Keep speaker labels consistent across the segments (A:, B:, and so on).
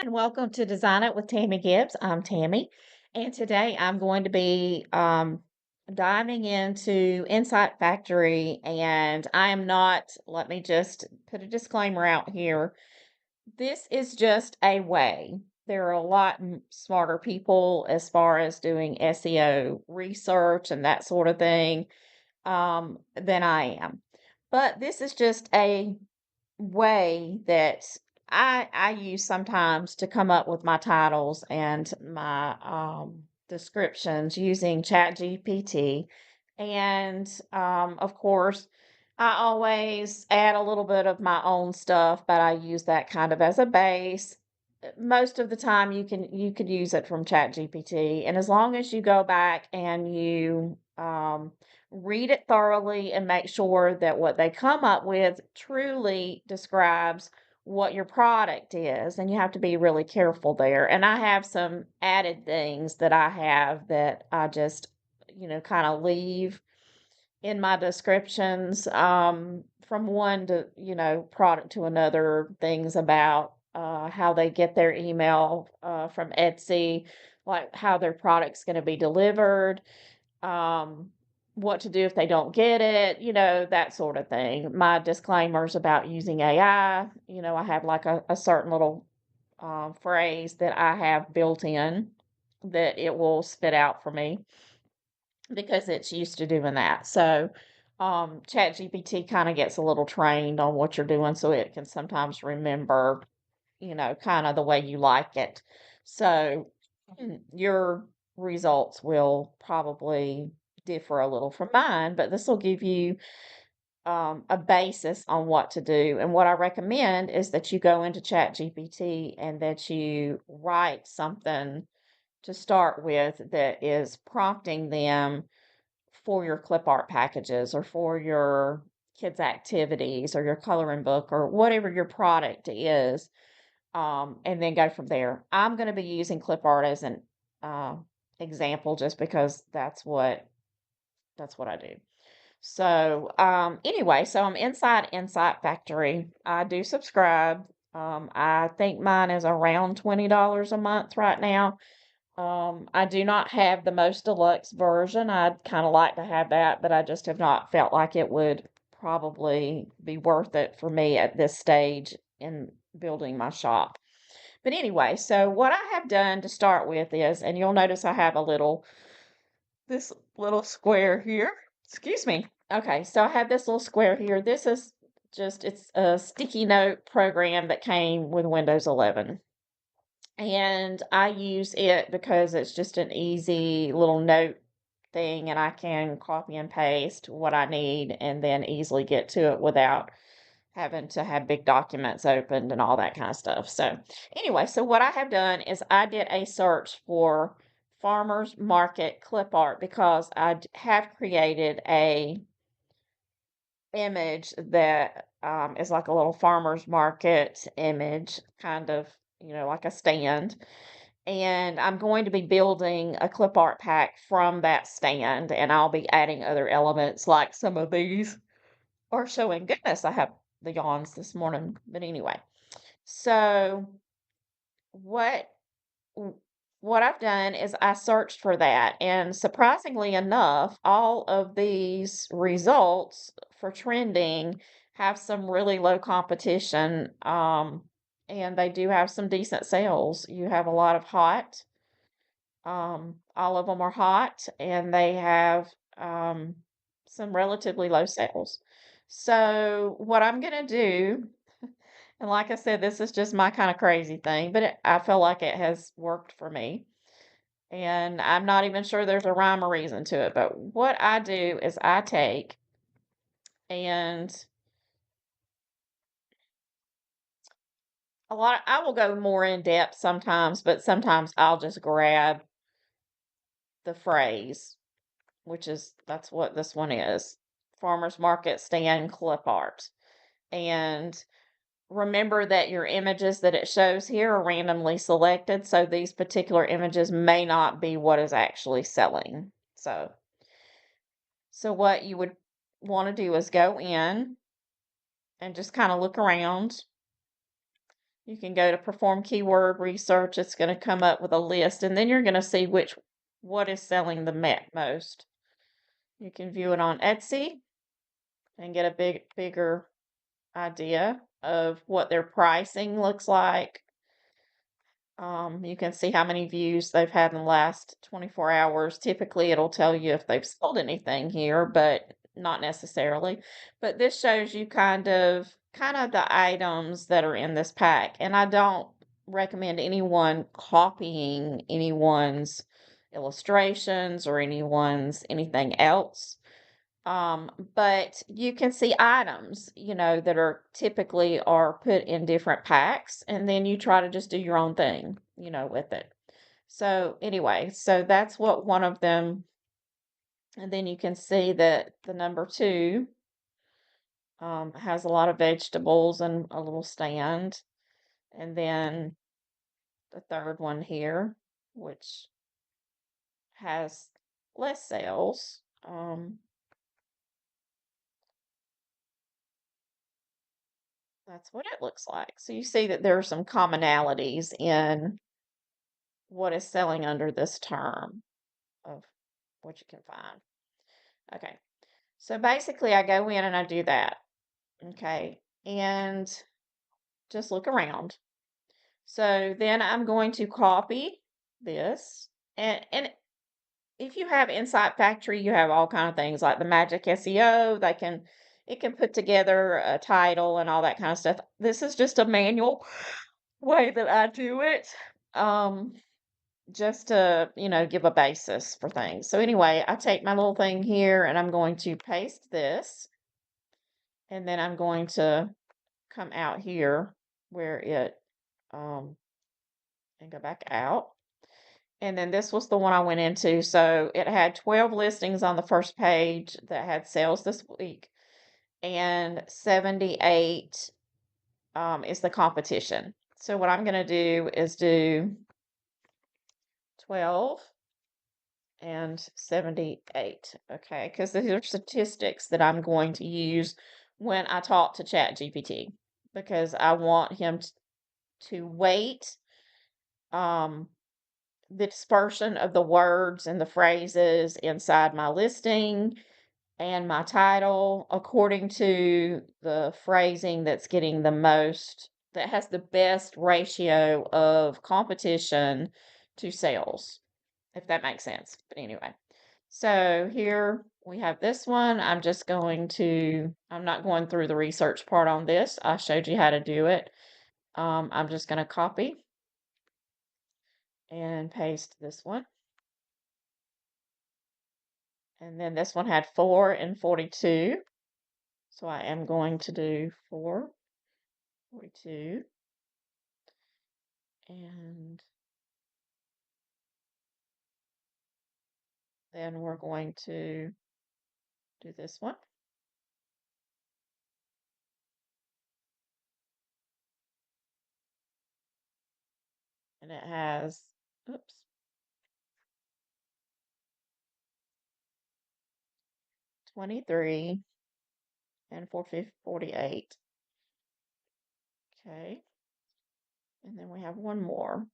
A: And welcome to Design It with Tammy Gibbs. I'm Tammy, and today I'm going to be diving into Insight Factory. And I am not, let me just put a disclaimer out here. This is just a way. There are a lot smarter people as far as doing SEO research and that sort of thing than I am. But this is just a way that I use sometimes to come up with my titles and my descriptions using ChatGPT. And of course, I always add a little bit of my own stuff, but I use that kind of as a base. Most of the time you could use it from ChatGPT, and as long as you go back and you read it thoroughly and make sure that what they come up with truly describes what your product is. And you have to be really careful there. And I have some added things that I have that I just, kind of leave in my descriptions from one to, product to another, things about how they get their email from Etsy, like how their product's going to be delivered, um, what to do if they don't get it, that sort of thing. My disclaimers about using AI, I have like a certain little phrase that I have built in that it will spit out for me because it's used to doing that. So, ChatGPT kind of gets a little trained on what you're doing so it can sometimes remember, kind of the way you like it. So, your results will probably differ a little from mine, but this will give you a basis on what to do. And what I recommend is that you go into ChatGPT and that you write something to start with that is prompting them for your clip art packages or for your kids' activities or your coloring book or whatever your product is, and then go from there. I'm going to be using clip art as an uh, example just because that's what I do. So, anyway, so I'm inside Insight Factory. I do subscribe. I think mine is around $20 a month right now. I do not have the most deluxe version. I'd kind of like to have that, but I just have not felt like it would probably be worth it for me at this stage in building my shop. But anyway, so what I have done to start with is, and you'll notice I have this little square here. Excuse me. Okay, so I have this little square here. This is it's a sticky note program that came with Windows 11. And I use it because it's just an easy little note thing, and I can copy and paste what I need and then easily get to it without having to have big documents opened and all that kind of stuff. So, anyway, so what I have done is I did a search for farmers market clip art because have created a image that is like a little farmers market image, kind of, like a stand. And I'm going to be building a clip art pack from that stand, and I'll be adding other elements like some of these are showing. Goodness, I have the yawns this morning. But anyway, so what what I've done is I searched for that, and surprisingly enough, all of these results for trending have some really low competition, and they do have some decent sales. You have a lot of hot, all of them are hot, and they have some relatively low sales. So what I'm gonna do, and like I said, this is just my kind of crazy thing, but I feel like it has worked for me. And I'm not even sure there's a rhyme or reason to it. But what I do is I take and I will go more in depth sometimes, but sometimes I'll just grab the phrase, that's what this one is. Farmers market stand clip art. And remember that your images that it shows here are randomly selected, so these particular images may not be what is actually selling. So what you would want to do is go in and just kind of look around You can go to perform keyword research. It's going to come up with a list, and then you're going to see what is selling the most. You can view it on Etsy and get a bigger idea of what their pricing looks like. You can see how many views they've had in the last 24 hours. Typically, it'll tell you if they've sold anything here, but not necessarily. But this shows you kind of the items that are in this pack. And I don't recommend anyone copying anyone's illustrations or anyone's anything else. But you can see items, that are typically are put in different packs, and then you try to just do your own thing, with it. So anyway, so that's what one of them, and then you can see that the number two has a lot of vegetables and a little stand, and then the third one here, which has less sales. That's what it looks like. So you see that there are some commonalities in what is selling under this term of what you can find. Okay. So basically, I go in and I do that. Okay. And just look around. So then I'm going to copy this. And if you have Insight Factory, you have all kind of things like the Magic SEO. It can put together a title and all that kind of stuff. This is just a manual way that I do it. Um, just to, give a basis for things. So anyway, I take my little thing here and I'm going to paste this, and then I'm going to come out here where and go back out. And then this was the one I went into. So it had 12 listings on the first page that had sales this week, and 78 is the competition. So what I'm going to do is do 12 and 78. Okay, because these are statistics that I'm going to use when I talk to ChatGPT, because I want him to weight um, the dispersion of the words and the phrases inside my listing and my title according to the phrasing that's getting the most, that has the best ratio of competition to sales, if that makes sense. But anyway, so here we have this one. I'm not going through the research part on this. I showed you how to do it. I'm just going to copy and paste this one. And then this one had 4 and 42. So I am going to do 4, 42, and then we're going to do this one. And it has, oops, 23 and 448. Okay. And then we have one more.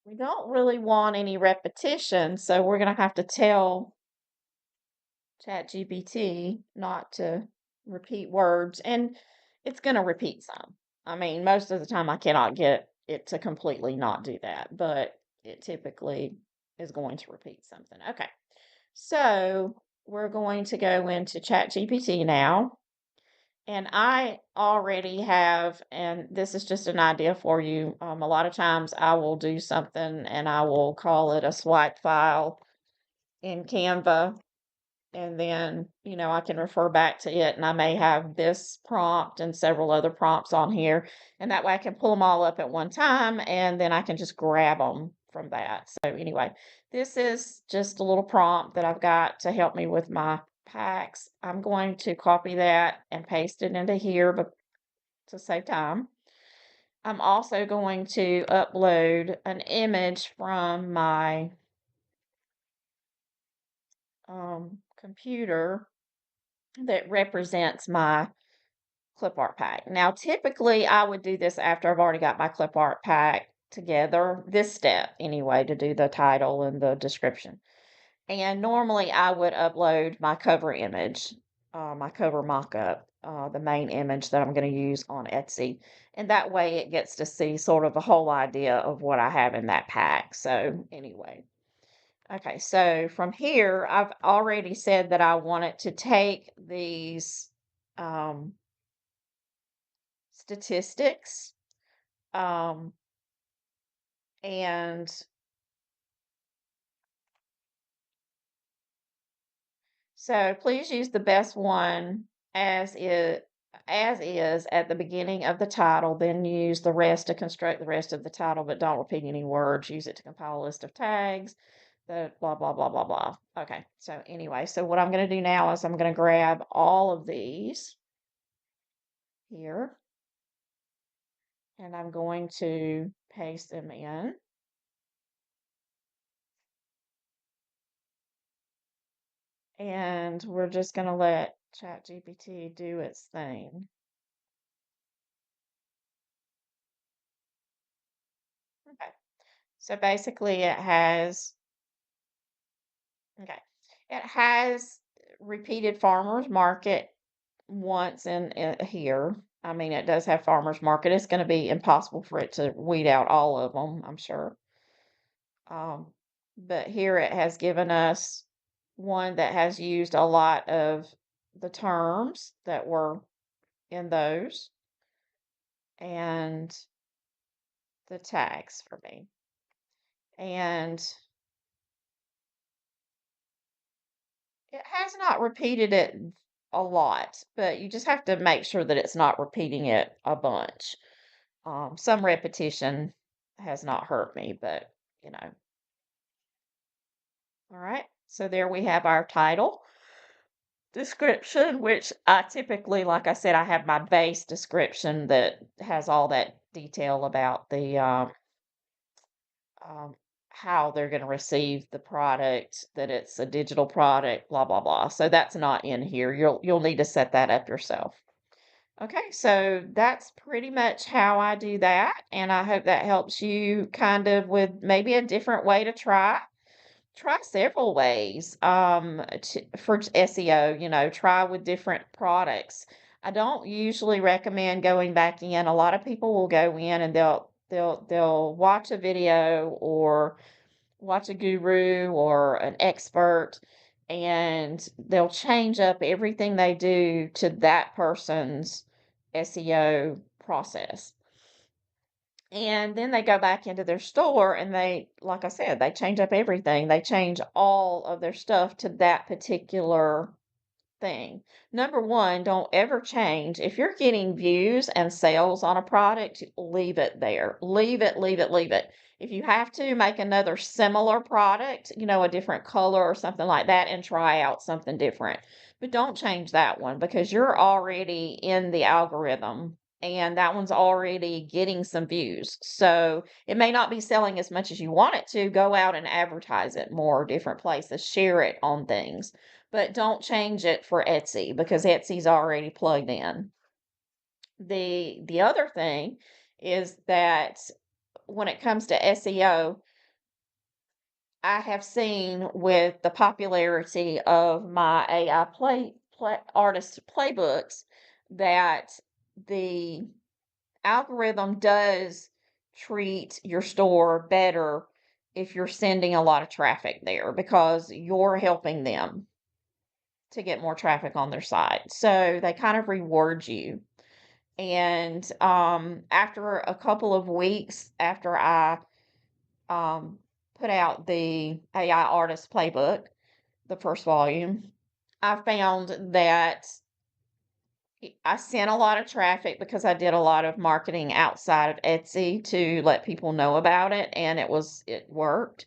A: We don't really want any repetition, so we're going to have to tell ChatGPT not to repeat words, and it's going to repeat some. I mean, most of the time I cannot get it to completely not do that, but it typically is going to repeat something. Okay, so we're going to go into ChatGPT now, and I already have, and this is just an idea for you. A lot of times I will do something and I will call it a swipe file in Canva, and then, I can refer back to it, and I may have this prompt and several other prompts on here, and that way I can pull them all up at one time, and then I can just grab them from that. So anyway, this is just a little prompt that I've got to help me with my packs. I'm going to copy that and paste it into here, but to save time. I'm also going to upload an image from my computer that represents my clip art pack. Now, typically, I would do this after I've already got my clip art pack together, this step anyway, to do the title and the description. And normally, I would upload my cover image, my cover mock-up, the main image that I'm going to use on Etsy. And that way, it gets to see sort of a whole idea of what I have in that pack. So, anyway. Okay, so from here, I've already said that I wanted to take these um, statistics um, and so please use the best one as is at the beginning of the title, then use the rest to construct the rest of the title, but don't repeat any words. Use it to compile a list of tags, the blah, blah, blah, blah, blah. Okay, so anyway, so what I'm going to do now is I'm going to grab all of these here and I'm going to paste them in. And we're just going to let ChatGPT do its thing. Okay. So basically okay, it has repeated farmers market once in here. I mean, it does have farmers market. It's going to be impossible for it to weed out all of them, I'm sure. But here it has given us one that has used a lot of the terms that were in those and the tags for me. And it has not repeated it a lot, but you just have to make sure that it's not repeating it a bunch. Some repetition has not hurt me, but you know. All right. So there we have our title description, which I typically, like I said, I have my base description that has all that detail about the um, how they're going to receive the product, that it's a digital product, blah blah blah. So that's not in here. You'll need to set that up yourself. Okay, so that's pretty much how I do that, and I hope that helps you kind of with maybe a different way to try several ways for SEO, try with different products. I don't usually recommend going back in. A lot of people will go in and they'll watch a video or watch a guru or an expert and they'll change up everything they do to that person's SEO process. And then they go back into their store and they, like I said, they change up everything. They change all of their stuff to that particular thing. Number one, don't ever change. If you're getting views and sales on a product, leave it there. Leave it, leave it, leave it. If you have to, make another similar product, a different color or something like that, and try out something different. But don't change that one because you're already in the algorithm and that one's already getting some views. So it may not be selling as much as you want it to. Go out and advertise it more, different places, share it on things, but don't change it for Etsy because Etsy's already plugged in. The other thing is that when it comes to SEO, I have seen with the popularity of my AI artist playbooks that the algorithm does treat your store better if you're sending a lot of traffic there because you're helping them to get more traffic on their site. So they kind of reward you. And after a couple of weeks after I um, put out the AI Artist Playbook, the first volume, I found that I sent a lot of traffic because I did a lot of marketing outside of Etsy to let people know about it, and it worked.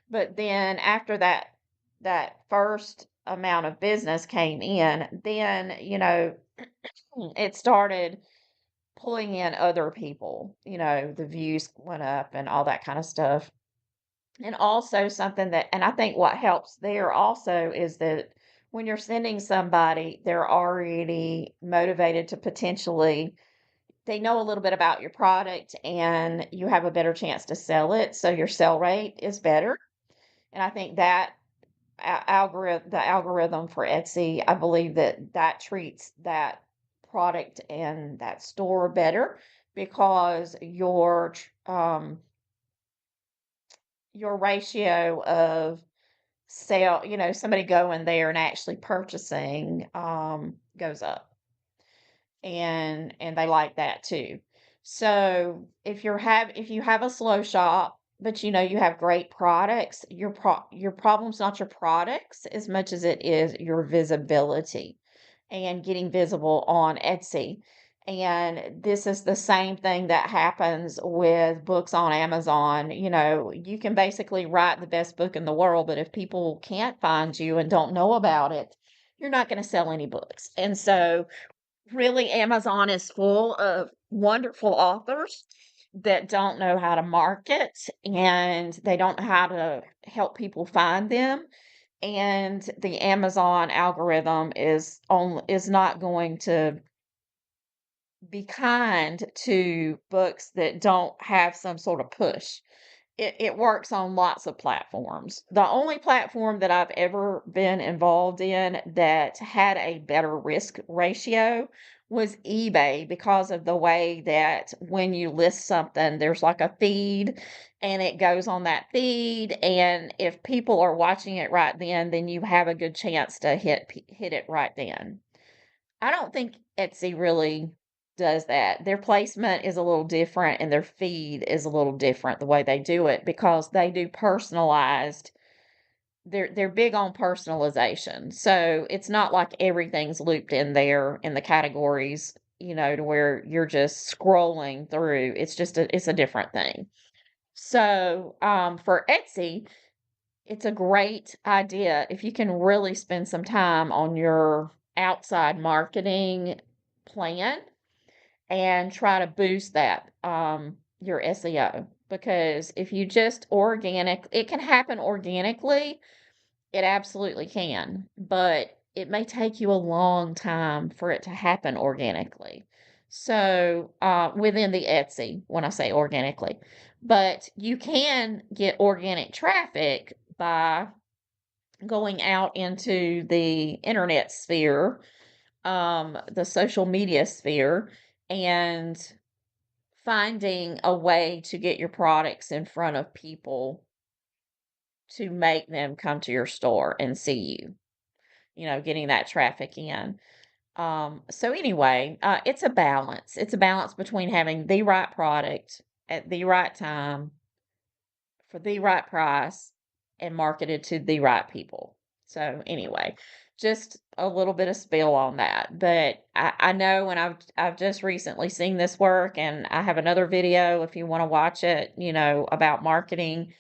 A: But then after that first amount of business came in, then, it started pulling in other people, the views went up and all that kind of stuff. And also something that, and I think what helps there also is that when you're sending somebody, they're already motivated to potentially, they know a little bit about your product and you have a better chance to sell it. So your sell rate is better. And I think that the algorithm for Etsy, I believe that treats that product and that store better because your ratio of sale, somebody going there and actually purchasing goes up. And they like that too. So if you have a slow shop, but you have great products, your problem's not your products as much as it is your visibility and getting visible on Etsy. And this is the same thing that happens with books on Amazon. You can basically write the best book in the world, but if people can't find you and don't know about it, you're not going to sell any books. And so really, Amazon is full of wonderful authors that don't know how to market and they don't know how to help people find them. And the Amazon algorithm is not going to be kind to books that don't have some sort of push. It works on lots of platforms. The only platform that I've ever been involved in that had a better risk ratio was eBay because of the way that when you list something, there's like a feed and it goes on that feed. And if people are watching it right then you have a good chance to hit it right then. I don't think Etsy really does that. Their placement is a little different and their feed is a little different the way they do it because they do personalized. They're big on personalization. So it's not like everything's looped in there in the categories, to where you're just scrolling through. It's a different thing. So for Etsy, it's a great idea if you can really spend some time on your outside marketing plan and try to boost that your SEO, because if you just it can happen organically. It absolutely can, but it may take you a long time for it to happen organically. So, within the Etsy, when I say organically, but you can get organic traffic by going out into the internet sphere, the social media sphere, and finding a way to get your products in front of people to make them come to your store and see you, getting that traffic in. So anyway, it's a balance. It's a balance between having the right product at the right time for the right price and marketed to the right people. So anyway, just a little bit of spill on that. But I know when I've just recently seen this work and I have another video if you want to watch it, about marketing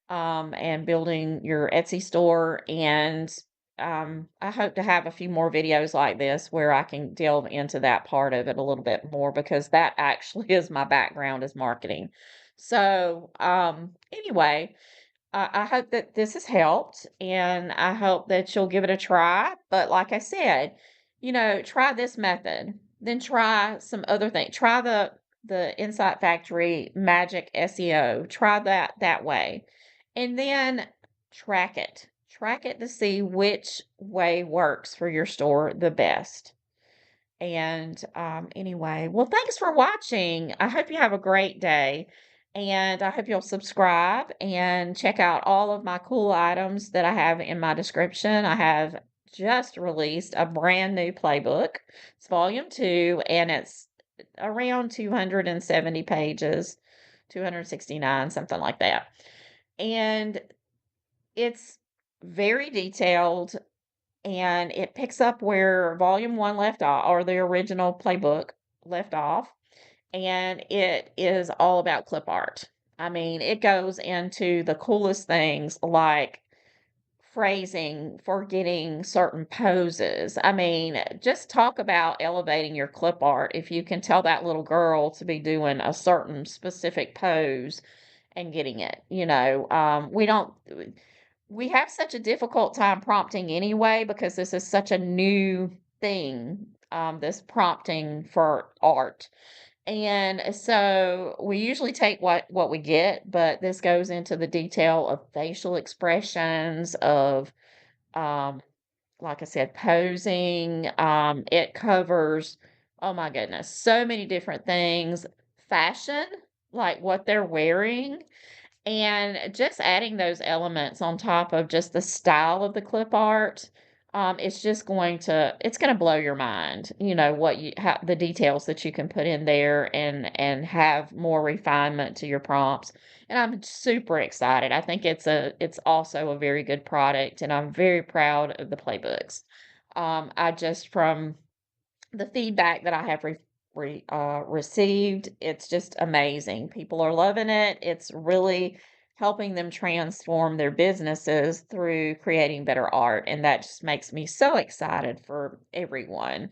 A: and building your Etsy store. And I hope to have a few more videos like this where I can delve into that part of it a little bit more because that actually is my background is marketing. So anyway, I hope that this has helped and I hope that you'll give it a try. But like I said, try this method, then try some other things. Try the Insight Factory Magic SEO. Try that way. And then track it. Track it to see which way works for your store the best. And anyway, well, thanks for watching. I hope you have a great day. And I hope you'll subscribe and check out all of my cool items that I have in my description. I have just released a brand new playbook. It's volume 2, and it's around 270 pages, 269, something like that. And it's very detailed and it picks up where volume 1 left off, or the original playbook left off, and it is all about clip art. I mean, it goes into the coolest things like phrasing for getting certain poses. I mean, just talk about elevating your clip art. If you can tell that little girl to be doing a certain specific pose and getting it, we have such a difficult time prompting anyway because this is such a new thing, this prompting for art. And so we usually take what we get, but this goes into the detail of facial expressions, of um, like I said, posing. It covers, oh my goodness, so many different things. Fashion, like what they're wearing, and just adding those elements on top of just the style of the clip art, it's gonna blow your mind, the details that you can put in there and have more refinement to your prompts. And I'm super excited. I think it's also a very good product, and I'm very proud of the playbooks. I just from the feedback that I have received, it's just amazing. People are loving it. It's really helping them transform their businesses through creating better art. And that just makes me so excited for everyone.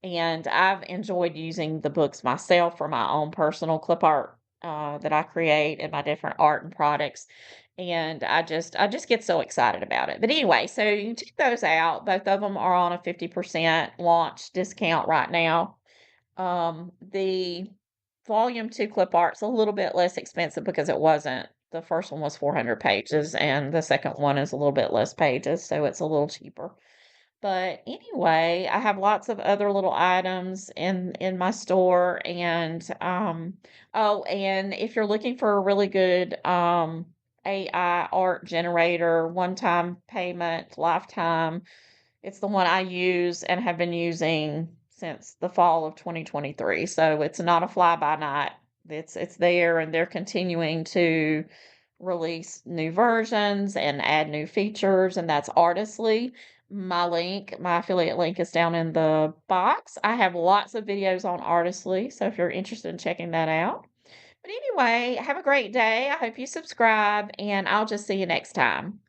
A: And I've enjoyed using the books myself for my own personal clip art that I create and my different art and products. And I just get so excited about it. But anyway, so you can check those out. Both of them are on a 50% launch discount right now. The volume 2 clip art's a little bit less expensive because the first one was 400 pages and the second one is a little bit less pages, so it's a little cheaper. But anyway, I have lots of other little items in my store. And oh, and if you're looking for a really good AI art generator, one-time payment, lifetime, it's the one I use and have been using since the fall of 2023. So it's not a fly by night. It's there, and they're continuing to release new versions and add new features, and that's Artistly. My affiliate link is down in the box. I have lots of videos on Artistly, so if you're interested in checking that out. But anyway, have a great day. I hope you subscribe, and I'll just see you next time.